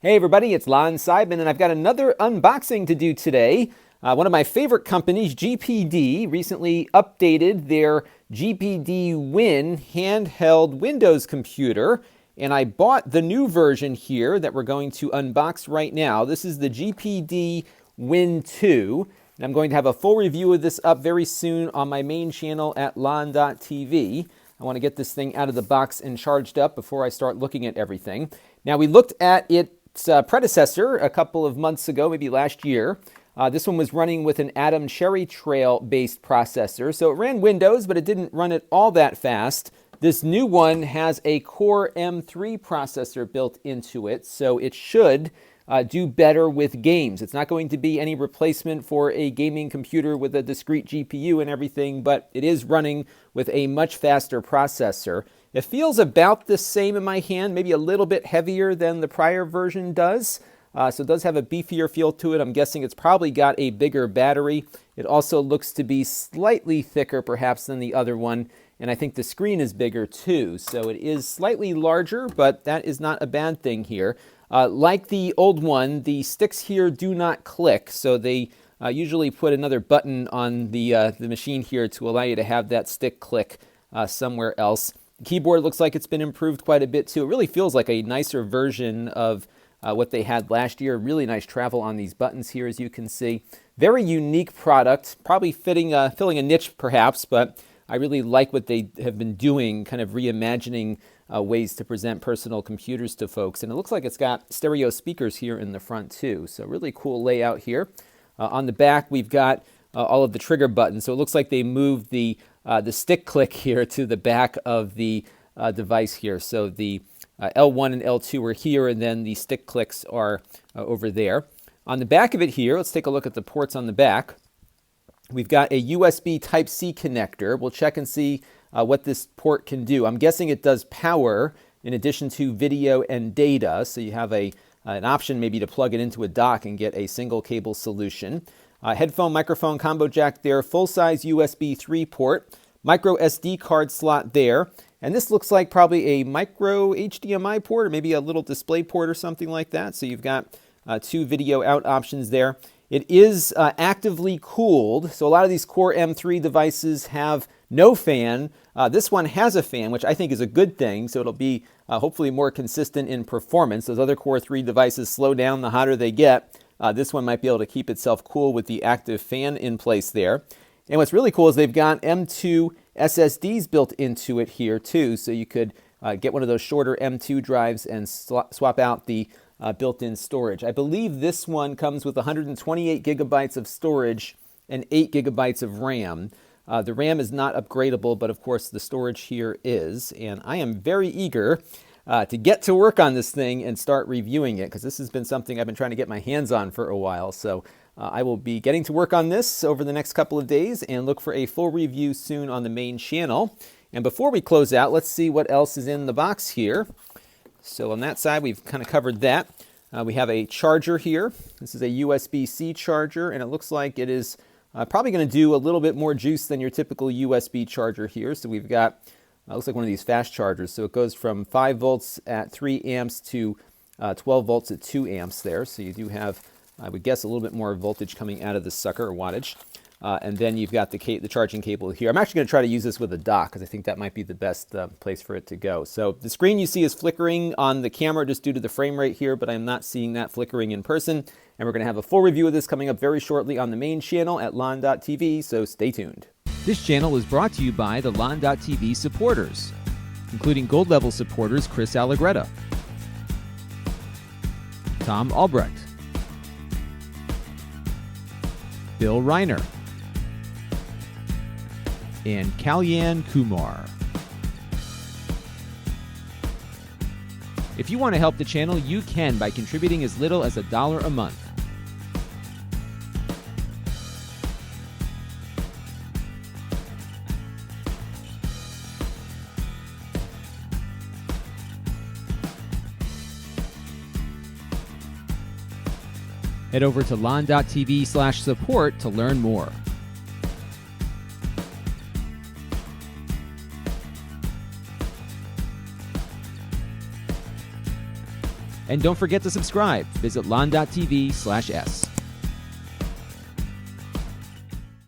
Hey everybody, it's Lon Seidman, and I've got another unboxing to do today. One of my favorite companies, GPD, recently updated their GPD Win handheld Windows computer, and I bought the new version here that we're going to unbox right now. This is the GPD Win 2, and I'm going to have a full review of this up very soon on my main channel at lon.tv. I want to get this thing out of the box and charged up before I start looking at everything. Now, we looked at its predecessor a couple of months ago, maybe last year. This one was running with an Atom Cherry Trail based processor. So it ran Windows, but it didn't run it all that fast. This new one has a Core M3 processor built into it, so it should do better with games. It's not going to be any replacement for a gaming computer with a discrete GPU and everything, but it is running with a much faster processor. It feels about the same in my hand, maybe a little bit heavier than the prior version does. So it does have a beefier feel to it. I'm guessing it's probably got a bigger battery. It also looks to be slightly thicker perhaps than the other one. And I think the screen is bigger too. So it is slightly larger, but that is not a bad thing here. Like the old one, the sticks here do not click. So they usually put another button on the machine here to allow you to have that stick click somewhere else. The keyboard looks like it's been improved quite a bit too. It really feels like a nicer version of what they had last year. Really nice travel on these buttons here, as you can see. Very unique product, probably filling a niche perhaps, but I really like what they have been doing, kind of reimagining ways to present personal computers to folks. And it looks like it's got stereo speakers here in the front too. So really cool layout here. On the back, we've got all of the trigger buttons. So it looks like they moved the stick click here to the back of the device here. So the L1 and L2 are here, and then the stick clicks are over there. On the back of it here, let's take a look at the ports on the back. We've got a USB Type-C connector. We'll check and see what this port can do. I'm guessing it does power in addition to video and data. So you have an option maybe to plug it into a dock and get a single cable solution. Headphone microphone combo jack there, full-size USB 3 port, micro SD card slot there, and this looks like probably a micro HDMI port or maybe a little display port or something like that. So you've got two video out options there. It is actively cooled, so a lot of these Core M3 devices have no fan. This one has a fan, which I think is a good thing, so it'll be hopefully more consistent in performance. Those other Core 3 devices slow down the hotter they get. This one might be able to keep itself cool with the active fan in place there. And what's really cool is they've got M2 SSDs built into it here too, so you could get one of those shorter M2 drives and swap out the built-in storage. I believe this one comes with 128 gigabytes of storage and 8 gigabytes of RAM. The RAM is not upgradable, but of course the storage here is, and I am very eager to get to work on this thing and start reviewing it, because this has been something I've been trying to get my hands on for a while. So I will be getting to work on this over the next couple of days and look for a full review soon on the main channel. And before we close out, let's see what else is in the box here. So on that side, we've kind of covered that. We have a charger here. This is a USB-C charger, and it looks like it is probably going to do a little bit more juice than your typical USB charger here. So we've got looks like one of these fast chargers. So it goes from 5 volts at 3 amps to 12 volts at 2 amps there. So you do have, I would guess, a little bit more voltage coming out of this sucker, or wattage. And then you've got the charging cable here. I'm actually going to try to use this with a dock because I think that might be the best place for it to go. So the screen you see is flickering on the camera just due to the frame rate here, but I'm not seeing that flickering in person. And we're going to have a full review of this coming up very shortly on the main channel at lon.tv, so stay tuned. This channel is brought to you by the lon.tv supporters, including gold level supporters Chris Allegretta, Tom Albrecht, Bill Reiner, and Kalyan Kumar. If you want to help the channel, you can by contributing as little as $1 a month. Head over to lon.tv/support to learn more. And don't forget to subscribe. Visit lon.tv/s.